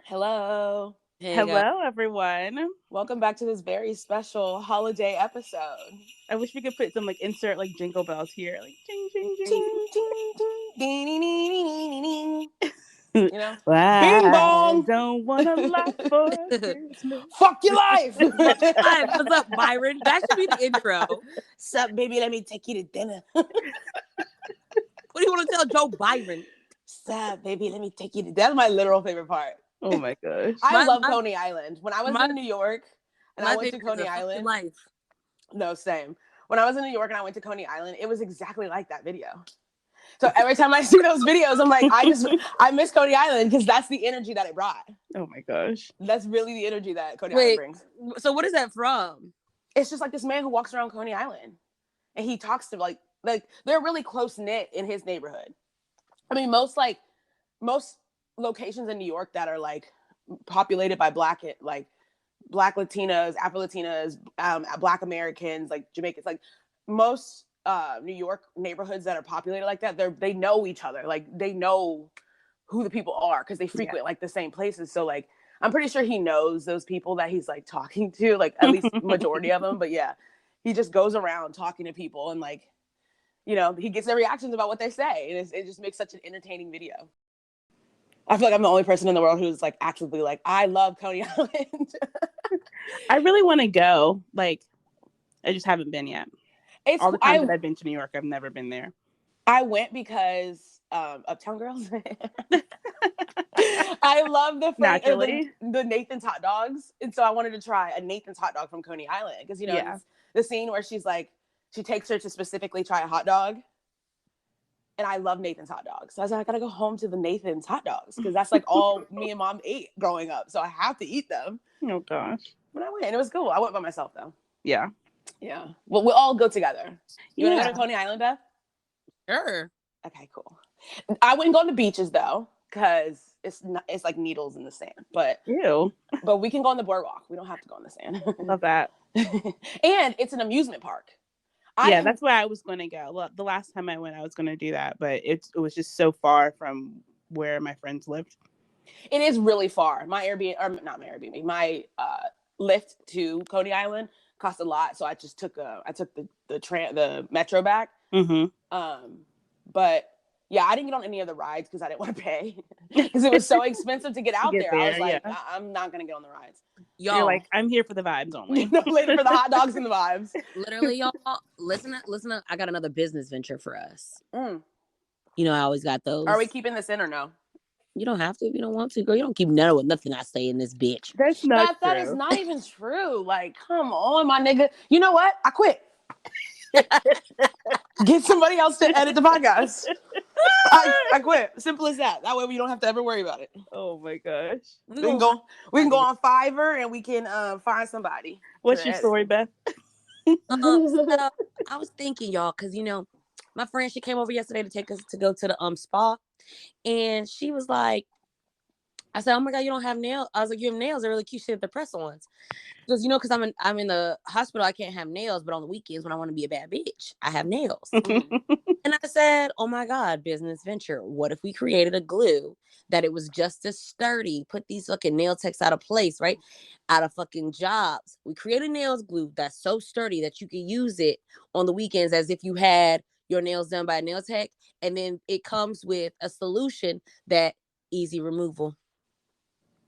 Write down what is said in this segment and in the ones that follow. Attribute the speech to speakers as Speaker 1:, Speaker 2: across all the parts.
Speaker 1: Hello.
Speaker 2: Hey guys.
Speaker 3: Hello, everyone.
Speaker 1: Welcome back to this very special holiday episode.
Speaker 3: I wish we could put some insert jingle bells here, ding ding ding.
Speaker 1: Ding, ding, ding, ding, ding, ding, ding, ding. You know?
Speaker 3: Well,
Speaker 1: Bing
Speaker 3: I
Speaker 1: bong.
Speaker 3: don't want a lot for Christmas.
Speaker 1: Fuck your life.
Speaker 2: Hi, what's up, Byron? That should be the intro.
Speaker 1: Sup, baby? Let me take you to dinner.
Speaker 2: What do you want to tell Joe Byron?
Speaker 1: Sup, baby? Let me take you to. That's my literal favorite part.
Speaker 3: Oh my gosh.
Speaker 1: I love Coney Island. When I was in New York and I went to
Speaker 2: favorite is
Speaker 1: Coney
Speaker 2: a fucking
Speaker 1: Island.
Speaker 2: life.
Speaker 1: No, same. When I was in New York and I went to Coney Island, it was exactly like that video. So every time I see those videos, I'm like, I miss Coney Island because that's the energy that it brought.
Speaker 3: Oh my gosh.
Speaker 1: That's really the energy that Coney Island brings.
Speaker 2: So what is that from?
Speaker 1: It's just like this man who walks around Coney Island and he talks to like they're really close knit in his neighborhood. I mean, most locations in New York that are populated by black Latinas, Afro Latinas, Black Americans, Jamaicans, most New York neighborhoods that are populated like that, they know each other. They know who the people are because they frequent the same places. So I'm pretty sure he knows those people that he's talking to, at least majority of them. But yeah, he just goes around talking to people and he gets their reactions about what they say, and it just makes such an entertaining video. I feel like I'm the only person in the world who's actively I love Coney Island.
Speaker 3: I really want to go. I just haven't been yet. All the times that I've been to New York, I've never been there.
Speaker 1: I went because Uptown Girls. I love the Nathan's hot dogs, and so I wanted to try a Nathan's hot dog from Coney Island because the scene where she takes her to specifically try a hot dog. And I love Nathan's hot dogs. So I was like, I gotta go home to the Nathan's hot dogs because that's all me and mom ate growing up. So I have to eat them.
Speaker 3: Oh gosh.
Speaker 1: But I went, and it was cool. I went by myself though.
Speaker 3: Yeah.
Speaker 1: Yeah. Well, we'll all go together. You wanna go to Coney Island, Beth?
Speaker 2: Sure.
Speaker 1: Okay, cool. I wouldn't go on the beaches though, because it's like needles in the sand. But
Speaker 3: ew.
Speaker 1: But we can go on the boardwalk. We don't have to go on the sand.
Speaker 3: Love that.
Speaker 1: And it's an amusement park.
Speaker 3: That's where I was going to go. The last time I went, I was going to do that, but it was just so far from where my friends lived.
Speaker 1: It is really far. My Airbnb, or not my Airbnb, my Lyft to Coney Island cost a lot, so I just took the metro back.
Speaker 3: Mm-hmm.
Speaker 1: But yeah, I didn't get on any of the rides because I didn't want to pay because it was so expensive to get out there. I was like, I'm not gonna get on the rides.
Speaker 3: You're like, I'm here for the vibes only.
Speaker 1: Later for the hot dogs and the vibes.
Speaker 2: Literally, y'all, listen up. I got another business venture for us. You know, I always got those.
Speaker 1: Are we keeping this in or no?
Speaker 2: You don't have to if you don't want to, girl. You don't keep nothing I say in this bitch.
Speaker 3: That's not true.
Speaker 1: That is not even true. Come on, my nigga. You know what? I quit. Get somebody else to edit the podcast. I quit. Simple as that. That way we don't have to ever worry about it.
Speaker 3: Oh my gosh.
Speaker 1: We can go on Fiverr and we can find somebody.
Speaker 3: What's your story, Beth?
Speaker 2: So, I was thinking, y'all, because my friend, she came over yesterday to take us to go to the spa, and she was like, I said, oh my God, you don't have nails. I was like, you have nails. They're really cute. She had the press-ons. Because, because I'm in the hospital, I can't have nails. But on the weekends, when I want to be a bad bitch, I have nails. And I said, oh my God, business venture. What if we created a glue that it was just as sturdy? Put these fucking nail techs out of place, right? Out of fucking jobs. We created nails glue that's so sturdy that you can use it on the weekends as if you had your nails done by a nail tech. And then it comes with a solution that easy removal,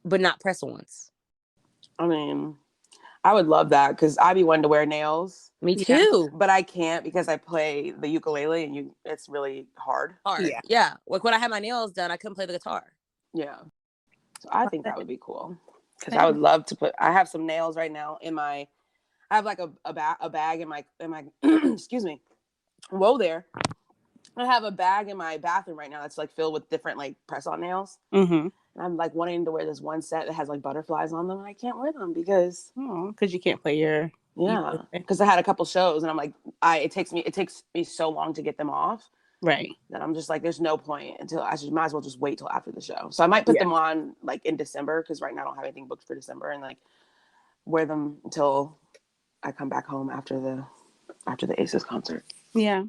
Speaker 2: but not press-ons.
Speaker 1: I mean, I would love that because I be wanting to wear nails.
Speaker 2: Me too.
Speaker 1: But I can't because I play the ukulele and it's really hard.
Speaker 2: Yeah. Like when I had my nails done, I couldn't play the guitar.
Speaker 1: Yeah. So I think that would be cool. Because I would love to I have some nails right now I have a bag in my excuse me. Whoa there. I have a bag in my bathroom right now that's filled with different press-on nails.
Speaker 3: Mm-hmm.
Speaker 1: And I'm wanting to wear this one set that has butterflies on them, and I can't wear them because
Speaker 3: you can't play your
Speaker 1: because I had a couple shows, and I'm like, it takes me so long to get them off,
Speaker 3: right?
Speaker 1: That I'm just like, there's no point until might as well just wait till after the show. So I might put them on in December because right now I don't have anything booked for December, and wear them until I come back home after the Aces concert.
Speaker 3: Yeah.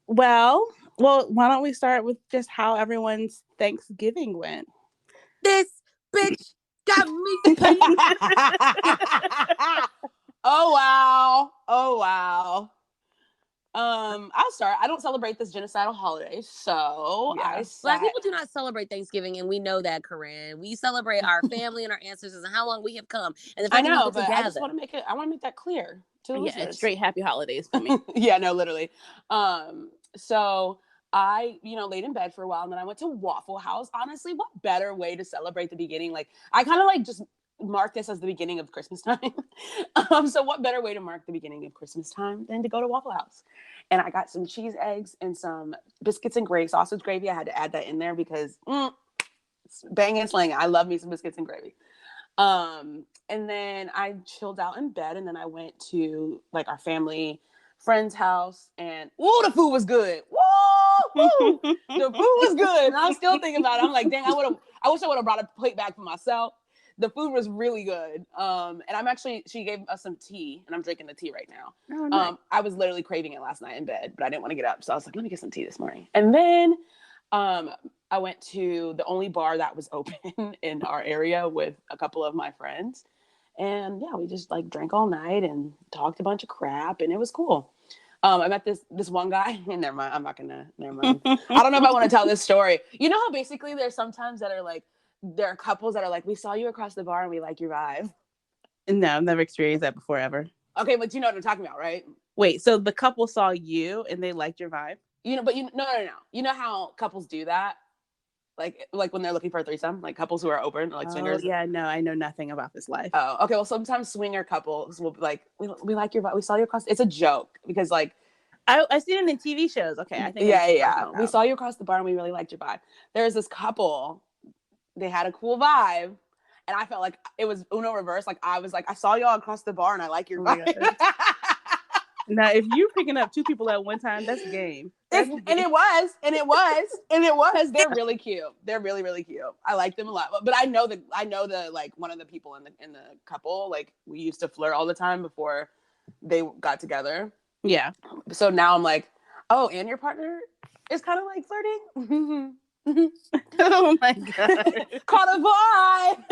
Speaker 3: Well, Well, why don't we start with just how everyone's Thanksgiving went?
Speaker 2: This bitch got me.
Speaker 1: Oh wow. Oh wow. I'll start. I don't celebrate this genocidal holiday, so
Speaker 3: Yeah.
Speaker 1: I
Speaker 2: Black
Speaker 1: sat.
Speaker 2: people do not celebrate Thanksgiving, and we know that, Corinne. We celebrate our family and our ancestors and how long we have come, and the
Speaker 1: I
Speaker 2: fact that we
Speaker 1: know,
Speaker 2: get
Speaker 1: but
Speaker 2: together.
Speaker 1: I just want to make it. I want to make that clear to the
Speaker 3: Yeah,
Speaker 1: listeners.
Speaker 3: it's straight happy holidays for me.
Speaker 1: Yeah, no, literally. So I, laid in bed for a while, and then I went to Waffle House. Honestly, what better way to celebrate the beginning? Like, I kind of like just mark this as the beginning of Christmas time. So what better way to mark the beginning of Christmas time than to go to Waffle House? And I got some cheese eggs and some biscuits and gravy, sausage gravy. I had to add that in there because bang and slang. I love me some biscuits and gravy. And then I chilled out in bed, and then I went to like our family friend's house, and the food was good. Woo! The food was good. And I'm still thinking about it. I'm like, dang, I wish I would have brought a plate back for myself. The food was really good. And she gave us some tea, and I'm drinking the tea right now.
Speaker 3: Oh, nice.
Speaker 1: I was literally craving it last night in bed, but I didn't want to get up. So I was like, let me get some tea this morning. And then I went to the only bar that was open in our area with a couple of my friends. And yeah, we just like drank all night and talked a bunch of crap, and it was cool. I met this one guy, and never mind. Never mind. I don't know if I want to tell this story. You know how basically there's sometimes that are like, there are couples that are like, we saw you across the bar and we like your vibe.
Speaker 3: No, I've never experienced that before ever.
Speaker 1: Okay, but you know what I'm talking about, right?
Speaker 3: Wait, so the couple saw you and they liked your vibe?
Speaker 1: No. You know how couples do that? Like when they're looking for a threesome, like couples who are open, like swingers.
Speaker 3: Yeah, no, I know nothing about this life.
Speaker 1: Oh, okay. Well, sometimes swinger couples will be like, we like your vibe. We saw you across. It's a joke because like
Speaker 3: I seen it in TV shows. Okay, I think
Speaker 1: yeah. We saw you across the bar and we really liked your vibe. There's this couple. They had a cool vibe, and I felt like it was Uno reverse. Like I was like, I saw y'all across the bar and I like your vibe.
Speaker 3: Now, if you're picking up two people at one time, that's game.
Speaker 1: And it was. They're really cute. They're really, really cute. I like them a lot. But I know the like one of the people in the couple, like we used to flirt all the time before they got together.
Speaker 3: Yeah.
Speaker 1: So now I'm like, oh, and your partner is kind of like flirting.
Speaker 3: Oh my god.
Speaker 1: Caught a vibe.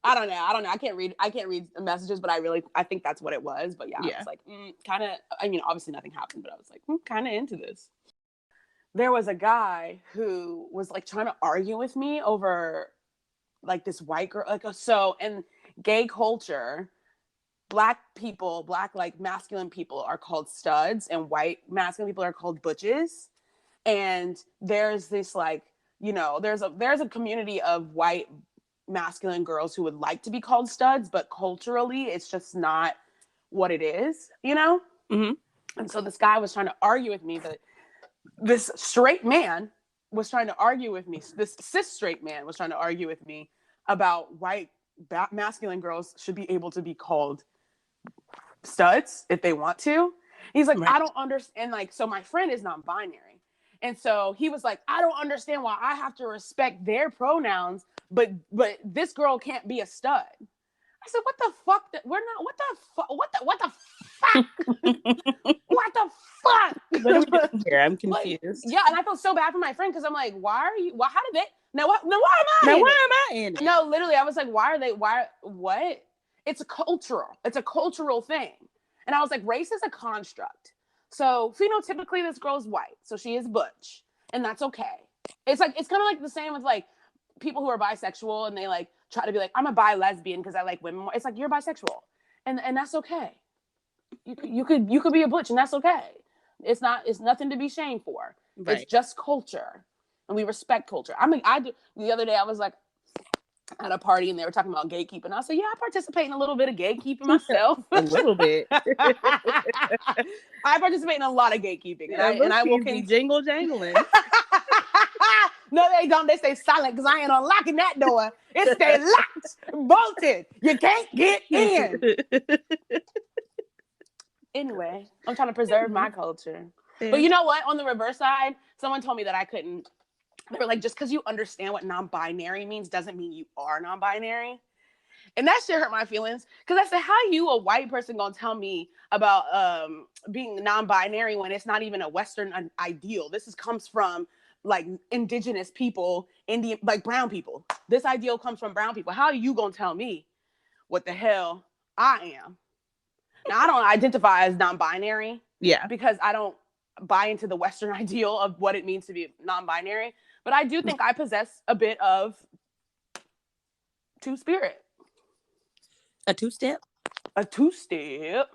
Speaker 1: I don't know. I can't read the messages, but I think that's what it was. But yeah. I was like, kind of. I mean, obviously nothing happened, but I was like, kind of into this. There was a guy who was like trying to argue with me over like this white girl. So in gay culture, black like masculine people are called studs, and white masculine people are called butches. And there's this like, there's a community of white masculine girls who would like to be called studs, but culturally it's just not what it is,
Speaker 3: Mm-hmm.
Speaker 1: And so this guy was trying to argue with me that this straight man was trying to argue with me. This cis straight man was trying to argue with me about white masculine girls should be able to be called studs if they want to. He's like, right. I don't understand. Like, so my friend is non-binary. And so he was like, I don't understand why I have to respect their pronouns, but this girl can't be a stud. I said, what the fuck? We're not, what the fuck? What the fuck? What the fuck?
Speaker 3: What are we doing here? I'm confused.
Speaker 1: Like, yeah, and I felt so bad for my friend because I'm like, how did they, why am
Speaker 3: I in it?
Speaker 1: No, literally, I was like, what? It's a cultural thing. And I was like, race is a construct. So phenotypically, this girl's white, so she is butch, and that's okay. It's kind of like the same with like people who are bisexual, and they like try to be like, I'm a bi lesbian because I like women more. It's like you're bisexual, and that's okay. You could be a butch, and that's okay. It's nothing to be shamed for. Right. It's just culture, and we respect culture. The other day I was like at a party and they were talking about gatekeeping. I said, yeah, I participate in a little bit of gatekeeping myself.
Speaker 3: A little bit.
Speaker 1: I participate in a lot of gatekeeping. And I will
Speaker 3: be jingle jangling.
Speaker 1: No, they don't. They stay silent because I ain't unlocking that door. It stay locked, bolted. You can't get in. Anyway, I'm trying to preserve my culture. Yeah. But you know what? On the reverse side, someone told me that I couldn't. They were like, just because you understand what non-binary means doesn't mean you are non-binary. And that shit hurt my feelings. Because I said, how you, a white person, gonna tell me about being non-binary when it's not even a Western ideal? Comes from like indigenous people, Indian, like brown people. This ideal comes from brown people. How are you gonna tell me what the hell I am? Now, I don't identify as non-binary.
Speaker 3: Yeah.
Speaker 1: Because I don't buy into the Western ideal of what it means to be non-binary. But I do think I possess a bit of two-spirit.
Speaker 2: A two-step?
Speaker 1: A two-step.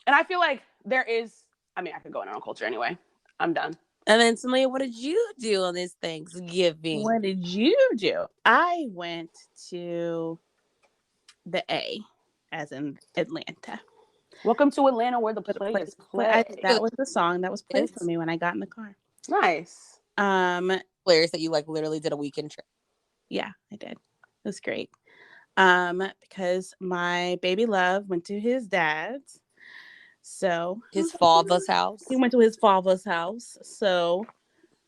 Speaker 1: And I feel like there is, I mean, I could go in on culture anyway. I'm done.
Speaker 2: And then, Samaya, what did you do on this Thanksgiving?
Speaker 3: What did you do? I went to the A, as in Atlanta.
Speaker 1: Welcome to Atlanta, where the players play.
Speaker 3: That was the song that was played for me when I got in the car.
Speaker 1: Nice.
Speaker 2: Players that you like literally did a weekend trip.
Speaker 3: Yeah, I did. It was great. Because my baby love went to his dad's. So
Speaker 2: his father's house.
Speaker 3: He went to his father's house. So I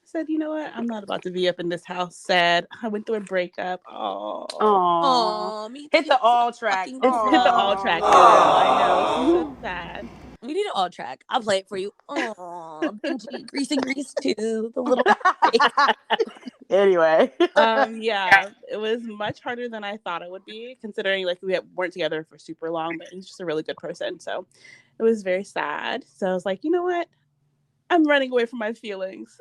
Speaker 3: said, you know what? I'm not about to be up in this house sad. I went through a breakup.
Speaker 1: Oh, hit the all track.
Speaker 3: Hit the all track. I know. So sad.
Speaker 2: We need an all track. I'll play it for you. Oh, Benji, Grease and Grease too. The little.
Speaker 1: Anyway.
Speaker 3: Yeah, it was much harder than I thought it would be, considering like we weren't together for super long, but he's just a really good person. So it was very sad. So I was like, you know what? I'm running away from my feelings.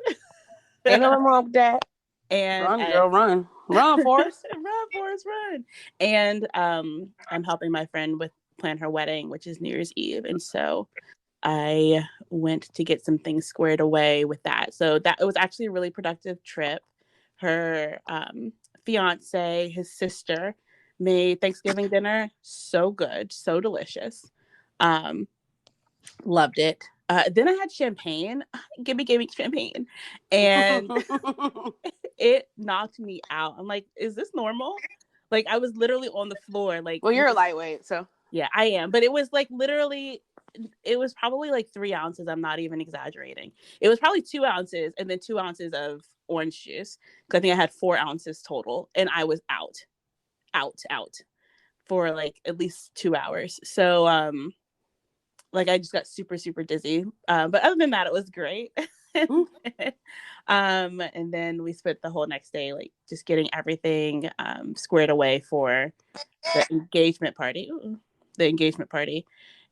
Speaker 2: Ain't nothing wrong with that.
Speaker 3: And
Speaker 1: run, girl, run. Run, Forrest.
Speaker 3: Run, Forrest, run. And I'm helping my friend plan her wedding, which is New Year's Eve. And so I went to get some things squared away with that. So it was actually a really productive trip. Her fiance, his sister, made Thanksgiving dinner so good, so delicious. Loved it. Then I had champagne. Gibby gave me champagne, and it knocked me out. I'm like, is this normal? Like, I was literally on the floor. Like,
Speaker 1: well, you're a lightweight, so
Speaker 3: yeah, I am. But it was like literally, it was probably like 3 ounces. I'm not even exaggerating. It was probably 2 ounces, and then 2 ounces of orange juice. Because I think I had 4 ounces total, and I was out for like at least 2 hours. So, like I just got super, super dizzy. But other than that, it was great. And then we spent the whole next day like just getting everything squared away for the engagement party.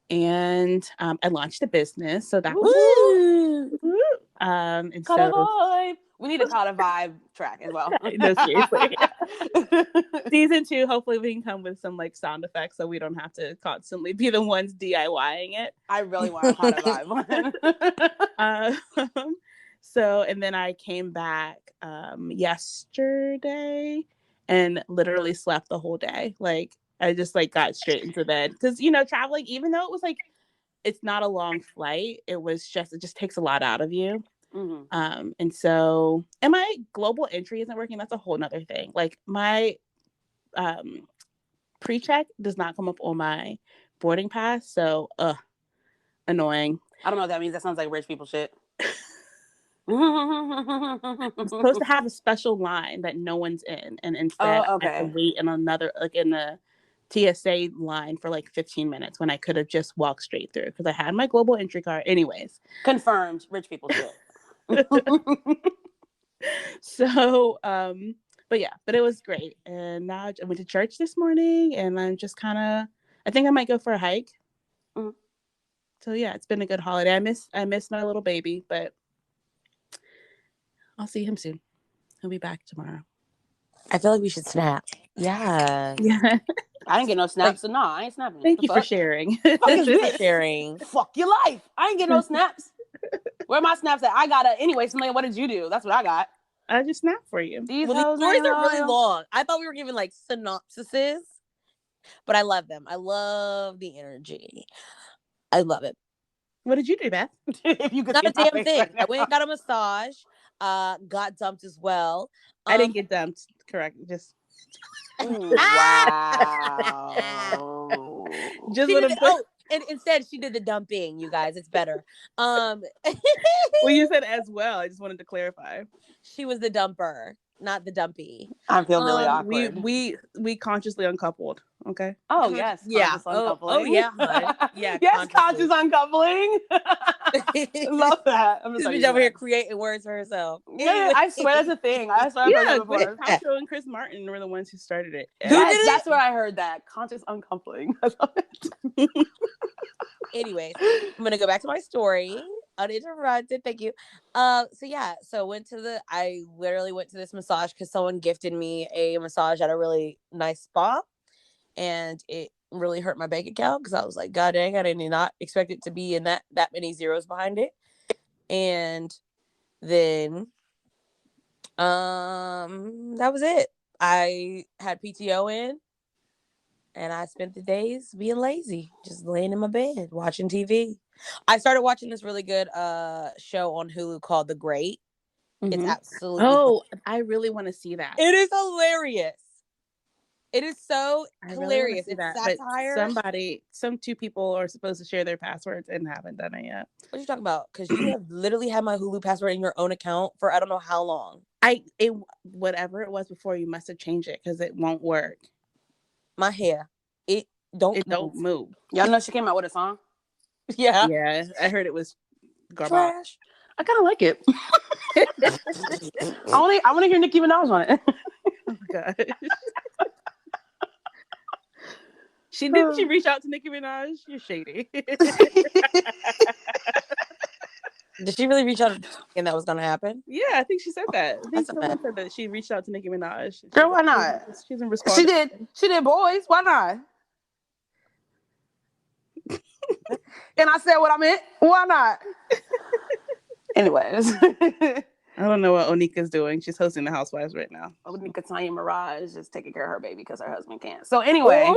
Speaker 3: And I launched a business, so that was and
Speaker 1: Caught
Speaker 3: so
Speaker 1: a vibe. We need to call a vibe track as well.
Speaker 3: No, seriously. Season 2, hopefully we can come with some like sound effects so we don't have to constantly be the ones DIYing it.
Speaker 1: I really want to call a vibe one.
Speaker 3: So, and then I came back yesterday and literally slept the whole day. Like I just like got straight into bed because traveling, even though it was like it's not a long flight, it just takes a lot out of you. Mm-hmm. And so, and my global entry isn't working. That's a whole nother thing. Like my pre-check does not come up on my boarding pass. So, annoying.
Speaker 1: I don't know what that means. That sounds like rich people shit.
Speaker 3: I'm supposed to have a special line that no one's in, and instead I have to wait in another, like in the TSA line for like 15 minutes when I could have just walked straight through because I had my global entry card. Anyways,
Speaker 1: confirmed, rich people shit.
Speaker 3: So, but it was great. And now I went to church this morning, and I'm just I think I might go for a hike. Mm-hmm. So yeah, it's been a good holiday. I miss my little baby, but I'll see him soon. He'll be back tomorrow.
Speaker 2: I feel like we should snap. Yeah.
Speaker 1: I didn't get no snaps, so no, I ain't snapping.
Speaker 3: Thank you for sharing.
Speaker 2: Thank you for sharing.
Speaker 1: Fuck your life. I ain't get no snaps. Where are my snaps at? I got anyway, Samaya, what did you do? That's what I got.
Speaker 3: I just snapped for you.
Speaker 2: These stories are really long. I thought we were giving like synopsises, but I love them. I love the energy. I love it.
Speaker 3: What did you do, Beth?
Speaker 1: If you could
Speaker 2: not a damn thing. I went and got a massage. Got dumped as well.
Speaker 3: I didn't get dumped. Correct. Just
Speaker 1: wow.
Speaker 3: Just
Speaker 2: and instead she did the dumping, you guys. It's better.
Speaker 3: Well, you said as well. I just wanted to clarify.
Speaker 2: She was the dumper. not the dumpy.
Speaker 1: I feel really
Speaker 3: We
Speaker 1: awkward.
Speaker 3: we consciously uncoupled. Okay.
Speaker 1: Oh yes,
Speaker 2: Yeah.
Speaker 1: conscious
Speaker 2: Oh
Speaker 1: uncoupling.
Speaker 2: yeah, hun. Yeah,
Speaker 1: yes,
Speaker 2: consciously.
Speaker 1: conscious uncoupling. Love that. I'm
Speaker 2: This
Speaker 1: just
Speaker 2: bitch over here creating words for herself.
Speaker 1: Yeah, I swear that's a thing. I swear I've heard that before.
Speaker 3: Paltrow and Chris Martin were the ones who started it.
Speaker 2: Who
Speaker 1: Yes,
Speaker 2: did it?
Speaker 1: that's where I heard that. Conscious uncoupling. I love it.
Speaker 2: Anyways, I'm gonna go back to my story. Uninterrupted. Thank you. So I literally went to this massage because someone gifted me a massage at a really nice spa, and it really hurt my bank account because I was like, God dang, I did not expect it to be in that many zeros behind it. And then that was it. I had PTO in, and I spent the days being lazy, just laying in my bed watching TV. I started watching this really good show on Hulu called The Great. It's absolutely
Speaker 3: I really want to see that.
Speaker 2: It is hilarious. It is so
Speaker 3: I
Speaker 2: hilarious.
Speaker 3: Really
Speaker 2: it's
Speaker 3: that,
Speaker 2: satire.
Speaker 3: Some two people are supposed to share their passwords and haven't done it yet.
Speaker 2: What are you talking about? Because you have literally had my Hulu password in your own account for I don't know how long.
Speaker 3: Whatever it was before, you must have changed it because it won't work.
Speaker 2: My hair, it don't
Speaker 3: move.
Speaker 1: Y'all know she came out with a song.
Speaker 2: Yeah,
Speaker 3: I heard it was garbage.
Speaker 2: Trash.
Speaker 1: I kind of like it. I want to hear Nicki Minaj on it.
Speaker 3: Oh my god. Didn't she reach out to Nicki Minaj? You're shady.
Speaker 2: Did she really reach out and that was gonna happen?
Speaker 3: Yeah, I think she said that. I think
Speaker 2: someone
Speaker 3: said that she reached out to Nicki Minaj.
Speaker 1: Girl, why not?
Speaker 3: She's in response.
Speaker 1: She did boys. Why not? And I said what I meant. Why not? Anyways.
Speaker 3: I don't know what Onika's doing. She's hosting the Housewives right now.
Speaker 1: Onika Tanya Mirage is just taking care of her baby because her husband can't. So anyway.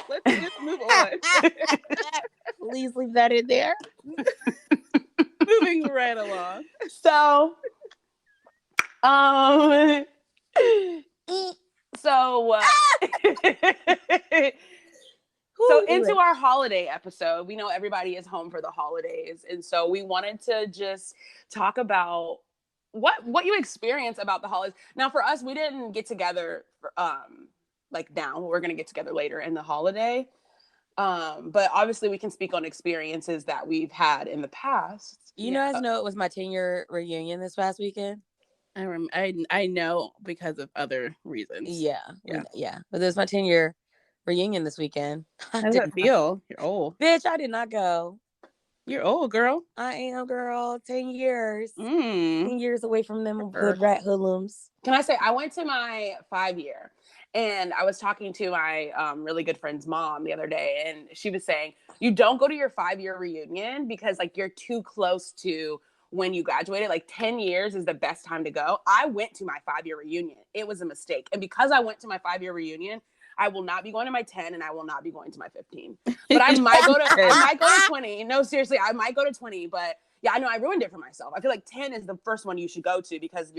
Speaker 3: Let's just move on.
Speaker 2: Please leave that in there.
Speaker 3: Moving right along.
Speaker 1: So So into our holiday episode, we know everybody is home for the holidays. And so we wanted to just talk about what you experience about the holidays. Now for us, we didn't get together now. We're going to get together later in the holiday. But obviously we can speak on experiences that we've had in the past.
Speaker 2: You guys know it was my 10-year reunion this past weekend.
Speaker 3: I know because of other reasons.
Speaker 2: Yeah. But there's my 10-year reunion this weekend.
Speaker 3: How does that feel? You're old.
Speaker 2: Bitch, I did not go.
Speaker 3: You're old, girl.
Speaker 2: I am, girl. 10 years.
Speaker 3: 10
Speaker 2: years away from them hood rat hoodlums.
Speaker 1: Can I say, I went to my 5-year and I was talking to my really good friend's mom the other day, and she was saying, you don't go to your 5-year reunion because like you're too close to when you graduated. Like 10 years is the best time to go. I went to my 5-year reunion. It was a mistake. And because I went to my 5-year reunion, I will not be going to my 10 and I will not be going to my 15. But I might go to 20. No, seriously, I might go to 20. But yeah, I know I ruined it for myself. I feel like 10 is the first one you should go to because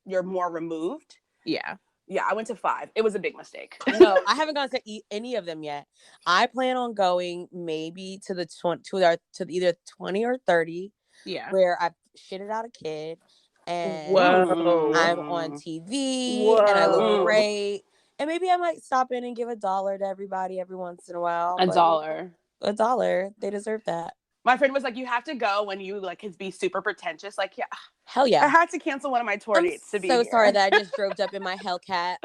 Speaker 1: you're more removed.
Speaker 3: Yeah.
Speaker 1: Yeah, I went to 5. It was a big mistake.
Speaker 2: No, I haven't gone to any of them yet. I plan on going maybe to the to either 20 or 30.
Speaker 3: Yeah.
Speaker 2: Where I've shitted out a kid and
Speaker 3: Whoa.
Speaker 2: I'm on TV and I look great. And maybe I might stop in and give $1 to everybody every once in a while.
Speaker 1: $1.
Speaker 2: $1. They deserve that.
Speaker 1: My friend was like, you have to go when you like can be super pretentious. Like, yeah.
Speaker 2: Hell yeah.
Speaker 1: I had to cancel one of my tour dates to be
Speaker 2: so
Speaker 1: here.
Speaker 2: Sorry that I just drove up in my Hellcat.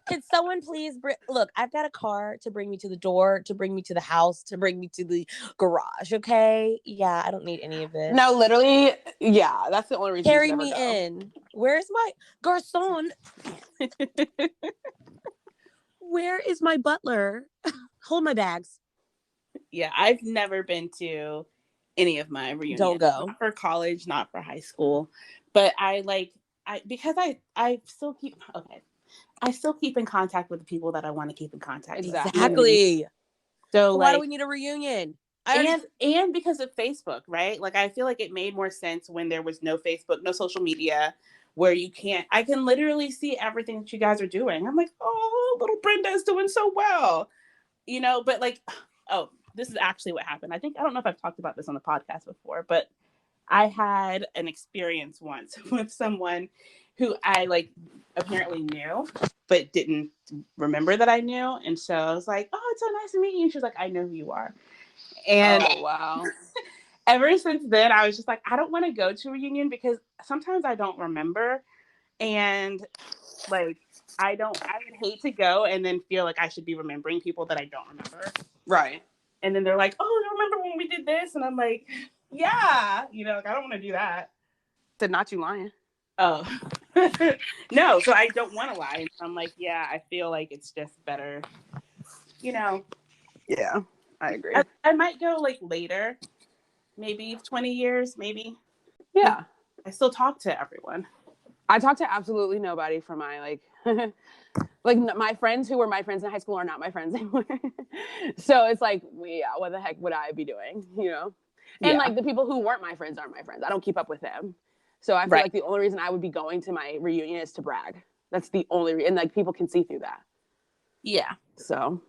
Speaker 2: Can someone please look, I've got a car to bring me to the door, to bring me to the house, to bring me to the garage, okay? Yeah, I don't need any of this.
Speaker 1: No, literally, yeah, that's the only reason.
Speaker 2: Carry me in. Where's my garçon? Where is my butler? Hold my bags.
Speaker 3: Yeah, I've never been to any of my reunions.
Speaker 2: Don't go.
Speaker 3: Not for college, not for high school. But I still keep in contact with the people that I want to keep in contact with.
Speaker 2: Exactly.
Speaker 3: So
Speaker 2: why do we need a reunion?
Speaker 3: And because of Facebook, right? Like I feel like it made more sense when there was no Facebook, no social media, where I can literally see everything that you guys are doing. I'm like, oh, little Brenda's doing so well. But like, oh, this is actually what happened. I don't know if I've talked about this on the podcast before, but I had an experience once with someone who I like apparently knew, but didn't remember that I knew. And so I was like, "Oh, it's so nice to meet you." And she was like, "I know who you are." And
Speaker 1: Oh, wow.
Speaker 3: ever since then, I was just like, I don't want to go to a reunion because sometimes I don't remember. And like, I would hate to go and then feel like I should be remembering people that I don't remember.
Speaker 1: Right.
Speaker 3: And then they're like, "Oh, you remember when we did this?" And I'm like, "Yeah, like, I don't want to do that."
Speaker 1: Did not you lying?
Speaker 3: Oh, no. So I don't want to lie. And I'm like, yeah, I feel like it's just better,
Speaker 1: Yeah, I agree.
Speaker 3: I might go like later, maybe 20 years, maybe.
Speaker 1: Yeah.
Speaker 3: I still talk to everyone.
Speaker 1: I talk to absolutely nobody from my like my friends who were my friends in high school are not my friends anymore. So it's like, yeah, what the heck would I be doing, And
Speaker 3: Yeah.
Speaker 1: like the people who weren't my friends aren't my friends. I don't keep up with them. So I feel like the only reason I would be going to my reunion is to brag. That's the only reason. And like people can see through that.
Speaker 3: Yeah.
Speaker 1: So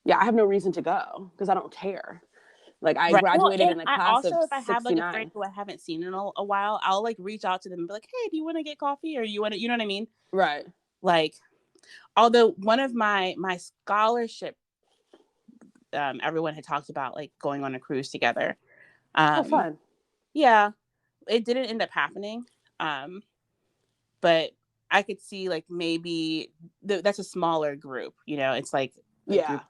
Speaker 1: yeah, I have no reason to go because I don't care. Like I graduated in a class of 69.
Speaker 3: If I have like a friend who I haven't seen in a while, I'll like reach out to them and be like, "Hey, do you want to get coffee?" Or you want to, you know what I mean?
Speaker 1: Right.
Speaker 3: Like, although one of my scholarship, everyone had talked about like going on a cruise together.
Speaker 1: Oh, fun.
Speaker 3: Yeah, it didn't end up happening. But I could see like maybe that's a smaller group. It's like group.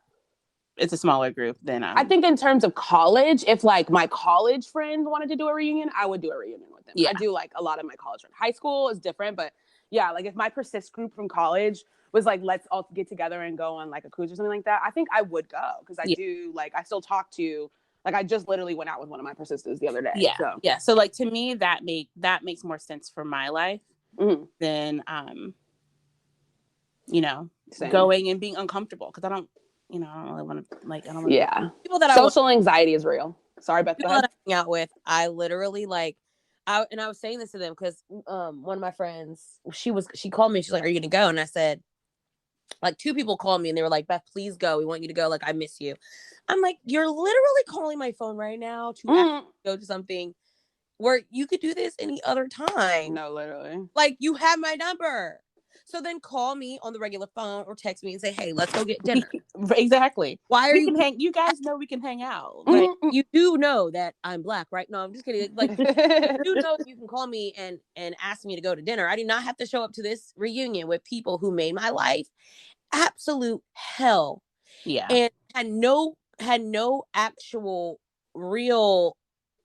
Speaker 3: It's a smaller group than
Speaker 1: I think in terms of college, if like my college friends wanted to do a reunion, I would do a reunion with them. Yeah. I do like a lot of my college friends. High school is different, but yeah, like if my persist group from college was like, let's all get together and go on like a cruise or something like that, I think I would go because I do like I still talk to like I just literally went out with one of my persisters the other day.
Speaker 3: Yeah.
Speaker 1: So.
Speaker 3: Yeah. So like to me that makes more sense for my life than
Speaker 1: Same.
Speaker 3: going and being uncomfortable because I don't really want to I don't want
Speaker 1: people that social anxiety is real. Sorry, Beth.
Speaker 2: People that I hang out with, I literally like I was saying this to them because one of my friends, she called me, she's like, "Are you gonna go?" And I said, like 2 people called me and they were like, "Beth, please go. We want you to go. Like, I miss you." I'm like, "You're literally calling my phone right now to go to something where you could do this any other time."
Speaker 1: No, literally.
Speaker 2: Like, you have my number. So then call me on the regular phone or text me and say, "Hey, let's go get dinner."
Speaker 3: Exactly.
Speaker 2: Why are you
Speaker 3: you guys know we can hang out.
Speaker 2: Right. You do know that I'm Black, right? No, I'm just kidding. Like you do know you can call me and ask me to go to dinner. I do not have to show up to this reunion with people who made my life absolute hell.
Speaker 3: Yeah.
Speaker 2: And had no actual real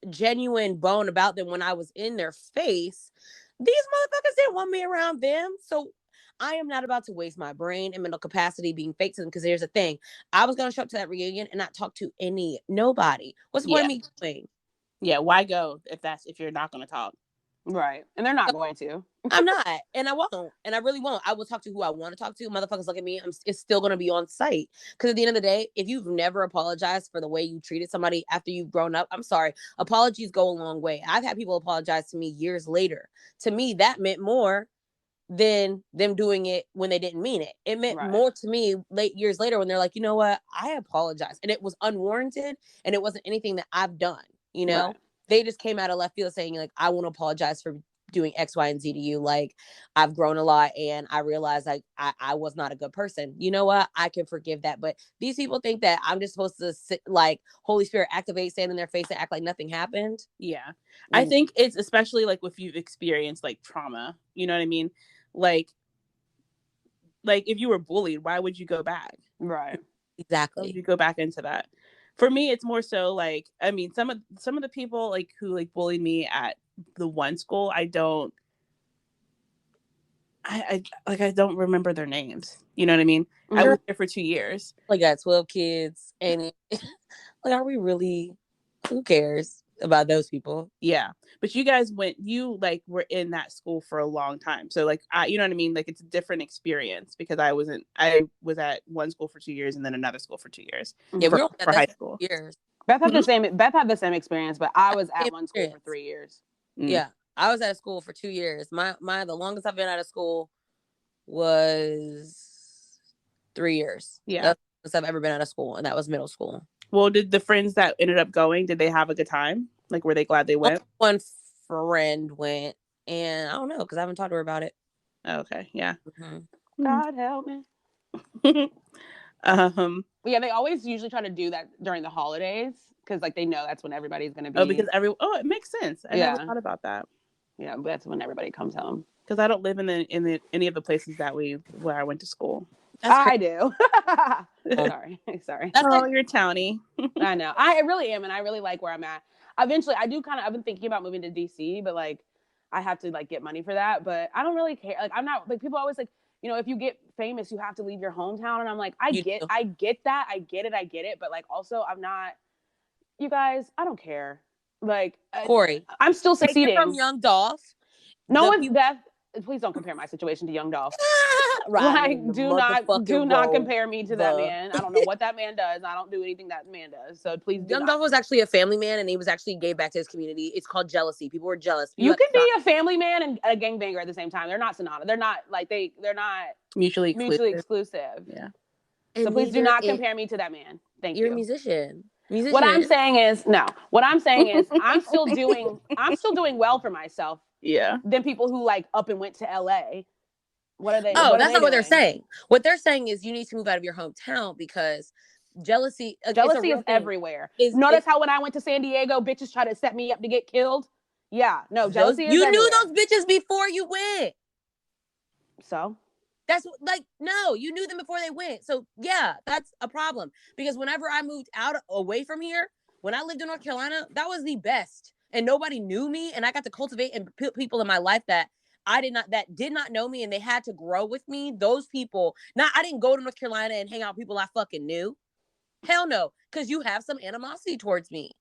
Speaker 2: genuine bone about them when I was in their face. These motherfuckers didn't want me around them. So I am not about to waste my brain and mental capacity being fake to them because here's the thing. I was going to show up to that reunion and not talk to nobody. What's the point of me going?
Speaker 3: Yeah, why go if you're not going to talk?
Speaker 1: Right. And they're not going to.
Speaker 2: I'm not. And I won't. And I really won't. I will talk to who I want to talk to. Motherfuckers look at me. It's still going to be on site. Because at the end of the day, if you've never apologized for the way you treated somebody after you've grown up, I'm sorry. Apologies go a long way. I've had people apologize to me years later. To me, that meant more than them doing it when they didn't mean it. It meant more to me years later when they're like, "You know what? I apologize." And it was unwarranted and it wasn't anything that I've done, Right. They just came out of left field saying like, "I want to apologize for doing X, Y, and Z to you. Like, I've grown a lot and I realized like I was not a good person. You know what? I can forgive that." But these people think that I'm just supposed to sit, like Holy Spirit activate, stand in their face and act like nothing happened.
Speaker 3: Yeah. I think it's especially like if you've experienced like trauma, you know what I mean? Like if you were bullied, why would you go back?
Speaker 1: Right.
Speaker 2: Exactly.
Speaker 3: You go back into that. For me, it's more so like, I mean, some of the people like who like bullied me at the one school, I don't remember their names. You know what I mean? I was there for 2 years.
Speaker 2: Like, I got 12 kids and like, are we really, who cares about those people?
Speaker 3: Yeah. But you guys were in that school for a long time. So like, you know what I mean? Like it's a different experience because I was at one school for 2 years and then another school for 2 years.
Speaker 2: Yeah, we were
Speaker 3: for high school.
Speaker 2: Years.
Speaker 1: Beth had the same experience, but I was at one school for 3 years.
Speaker 2: Yeah. I was at school for 2 years. The longest I've been out of school was 3 years.
Speaker 3: Yeah.
Speaker 2: That's the longest I've ever been out of school, and that was middle school.
Speaker 3: Well, did the friends that ended up going, did they have a good time? Like, were they glad they went?
Speaker 2: One friend went, and I don't know because I haven't talked to her about it.
Speaker 3: Okay, yeah.
Speaker 2: Mm-hmm.
Speaker 1: God help me. But yeah, they always usually try to do that during the holidays because like they know that's when everybody's going to be.
Speaker 3: Because it makes sense. I never thought about that.
Speaker 1: Yeah, but that's when everybody comes home.
Speaker 3: Because I don't live in any of the places where I went to school.
Speaker 1: I do. Sorry.
Speaker 3: You're towny.
Speaker 1: I know. I really am, and I really like where I'm at. Eventually, I've been thinking about moving to DC, but like I have to like get money for that. But I don't really care. Like I'm not like people always like, you know, if you get famous, you have to leave your hometown, and I'm like, I get that, I get it, but like also I'm not. You guys, I don't care. Like
Speaker 2: Corey,
Speaker 1: I'm still succeeding.
Speaker 2: From Young Dolph.
Speaker 1: No one's deaf. Please don't compare my situation to Young Dolph. Like, do not compare me to that man. I don't know what that man does. I don't do anything that man does. So please do
Speaker 2: Young Dolph was actually a family man, and he was actually gave back to his community. It's called jealousy. People were jealous.
Speaker 1: You can be a family man and a gangbanger at the same time. They're not synonymous. They're not like they're not
Speaker 3: mutually
Speaker 1: exclusive.
Speaker 3: Yeah.
Speaker 1: So please do not compare me to that man. Thank you.
Speaker 2: You're a musician.
Speaker 1: What I'm saying is I'm still doing well for myself.
Speaker 3: Yeah.
Speaker 1: Than people who like up and went to LA. What are they?
Speaker 2: Oh, that's not what they're saying. What they're saying is you need to move out of your hometown because jealousy is
Speaker 1: everywhere. Notice how when I went to San Diego, bitches try to set me up to get killed. Yeah, no, jealousy is everywhere.
Speaker 2: You knew those bitches before you went.
Speaker 1: So?
Speaker 2: That's like, no, you knew them before they went. So yeah, that's a problem. Because whenever I moved away from here, when I lived in North Carolina, that was the best. And nobody knew me. And I got to cultivate and put people in my life that did not know me and they had to grow with me. Those people, I didn't go to North Carolina and hang out with people I fucking knew. Hell no. Because you have some animosity towards me.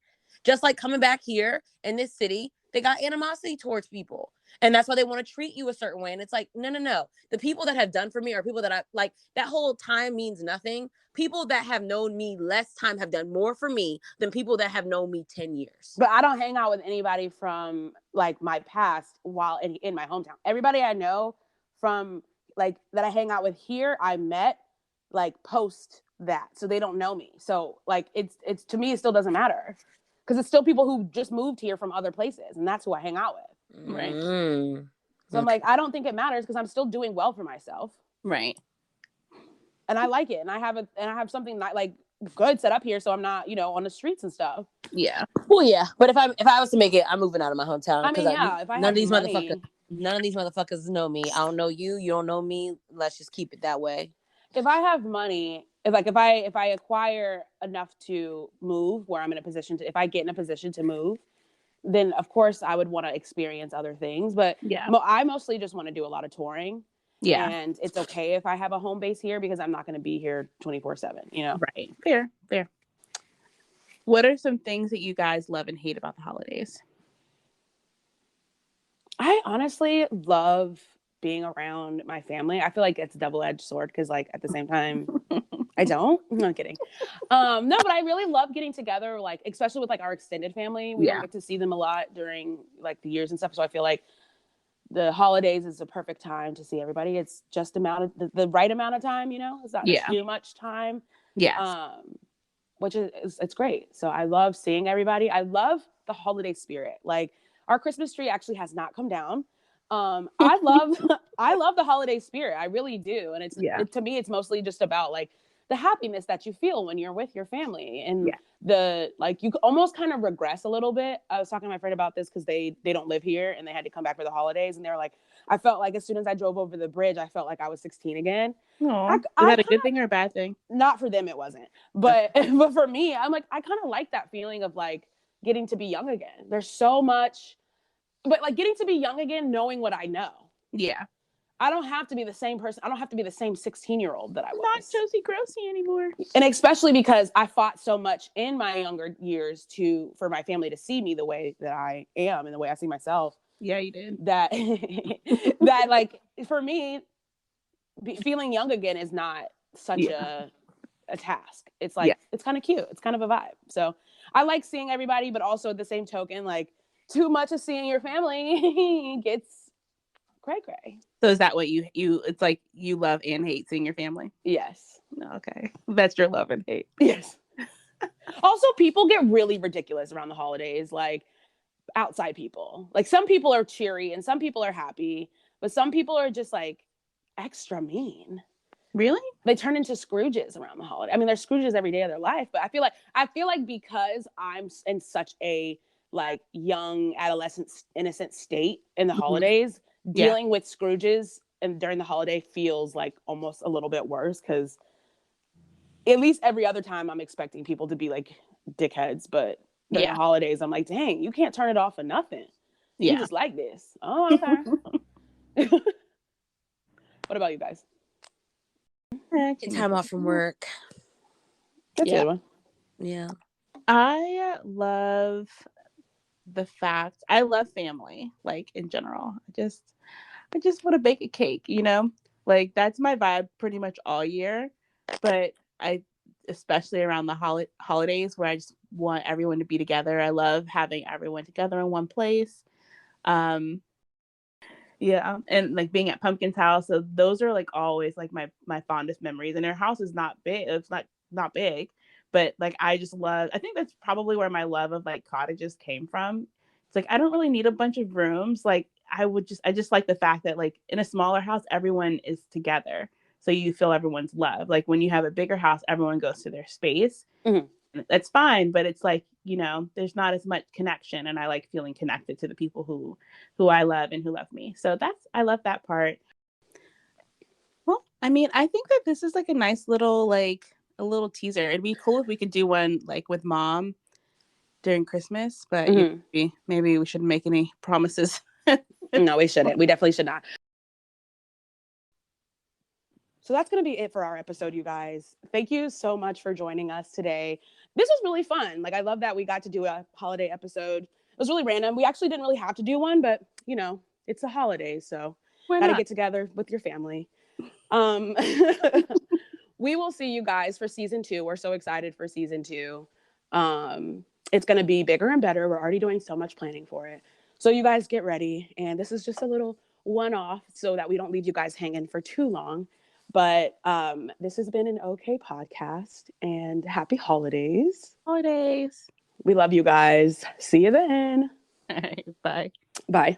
Speaker 2: Just like coming back here in this city, they got animosity towards people. And that's why they want to treat you a certain way. And it's like, no. The people that have done for me are people that I like. That whole time means nothing. People that have known me less time have done more for me than people that have known me 10 years.
Speaker 1: But I don't hang out with anybody from like my past while in my hometown. Everybody I know from like that I hang out with here, I met like post that. So they don't know me. So like it's to me, it still doesn't matter. Because it's still people who just moved here from other places. And that's who I hang out with.
Speaker 3: Right.
Speaker 1: So I'm like, I don't think it matters because I'm still doing well for myself.
Speaker 3: Right.
Speaker 1: And I like it. And I have something that, like good set up here. So I'm not, on the streets and stuff.
Speaker 3: Yeah.
Speaker 2: Well, yeah. But if I was to make it, I'm moving out of my hometown.
Speaker 1: I mean, if I
Speaker 2: none of these motherfuckers know me. I don't know you. You don't know me. Let's just keep it that way.
Speaker 1: If I have money, if I acquire enough to move where I'm in a position to, if I get in a position to move, then of course I would want to experience other things. But
Speaker 3: yeah,
Speaker 1: I mostly just want to do a lot of touring.
Speaker 3: Yeah.
Speaker 1: And it's okay if I have a home base here because I'm not going to be here 24/7,
Speaker 3: Right. Fair. What are some things that you guys love and hate about the holidays?
Speaker 1: I honestly love being around my family. I feel like it's a double-edged sword because like at the same time I don't. I'm not kidding. No, but I really love getting together, like especially with like our extended family. We don't get to see them a lot during like the years and stuff. So I feel like the holidays is the perfect time to see everybody. It's just the right amount of time, It's not too much time.
Speaker 3: Yeah.
Speaker 1: Which is it's great. So I love seeing everybody. I love the holiday spirit. Like our Christmas tree actually has not come down. I love the holiday spirit. I really do. And to me, it's mostly just about like the happiness that you feel when you're with your family and you almost kind of regress a little bit. I was talking to my friend about this because they don't live here and they had to come back for the holidays. And they were like, I felt like as soon as I drove over the bridge, I felt like I was 16 again.
Speaker 3: Is that a good thing or a bad thing?
Speaker 1: Not for them, it wasn't. But but for me, I'm like, I kind of like that feeling of like getting to be young again. There's so much, but like getting to be young again, knowing what I know.
Speaker 3: Yeah.
Speaker 1: I don't have to be the same person. I don't have to be the same 16-year-old that I was.
Speaker 3: Not Josie Grossi anymore.
Speaker 1: And especially because I fought so much in my younger years for my family to see me the way that I am and the way I see myself.
Speaker 3: Yeah, you did.
Speaker 1: That like for me, feeling young again is not such a task. It's like it's kind of cute. It's kind of a vibe. So I like seeing everybody, but also at the same token, like too much of seeing your family gets cray.
Speaker 3: So is that what you it's like you love and hate seeing your family?
Speaker 1: Yes.
Speaker 3: Okay. That's your love and hate.
Speaker 1: Yes. Also, people get really ridiculous around the holidays. Like outside people. Like some people are cheery and some people are happy, but some people are just like extra mean.
Speaker 3: Really?
Speaker 1: They turn into Scrooges around the holiday. I mean, they're Scrooges every day of their life, but I feel like because I'm in such a like young adolescent innocent state in the holidays, dealing with Scrooges and during the holiday feels like almost a little bit worse, because at least every other time I'm expecting people to be like dickheads, but during the holidays I'm like, dang, you can't turn it off for nothing. You just like this. Oh, okay. What about you guys?
Speaker 2: Get time off from work.
Speaker 1: That's a good one.
Speaker 2: Yeah.
Speaker 3: I love the fact I love family, like in general. I just want to bake a cake, you know? Like that's my vibe pretty much all year. But I especially around the holidays where I just want everyone to be together. I love having everyone together in one place. Yeah, and like being at Pumpkin's house. So those are like always like my fondest memories. And their house is not big. It's not big, but like I just love. I think that's probably where my love of like cottages came from. It's like I don't really need a bunch of rooms. Like I just like the fact that like in a smaller house everyone is together, so you feel everyone's love. Like when you have a bigger house, everyone goes to their space.
Speaker 1: Mm-hmm.
Speaker 3: That's fine, but it's like, you know, there's not as much connection, and I like feeling connected to the people who I love and who love me. So I love that part. Well, I mean, I think that this is like a nice little like a little teaser. It'd be cool if we could do one like with mom during Christmas, but you know, maybe we shouldn't make any promises.
Speaker 1: No, we shouldn't. We definitely should not. So that's going to be it for our episode, you guys. Thank you so much for joining us today. This was really fun. Like, I love that we got to do a holiday episode. It was really random. We actually didn't really have to do one, but, you know, it's a holiday, so got to get together with your family. We will see you guys for season 2. We're so excited for season 2. It's going to be bigger and better. We're already doing so much planning for it. So you guys get ready. And this is just a little one-off so that we don't leave you guys hanging for too long. But this has been an okay podcast, and happy holidays.
Speaker 3: Holidays.
Speaker 1: We love you guys. See you then.
Speaker 3: All right, bye.
Speaker 1: Bye.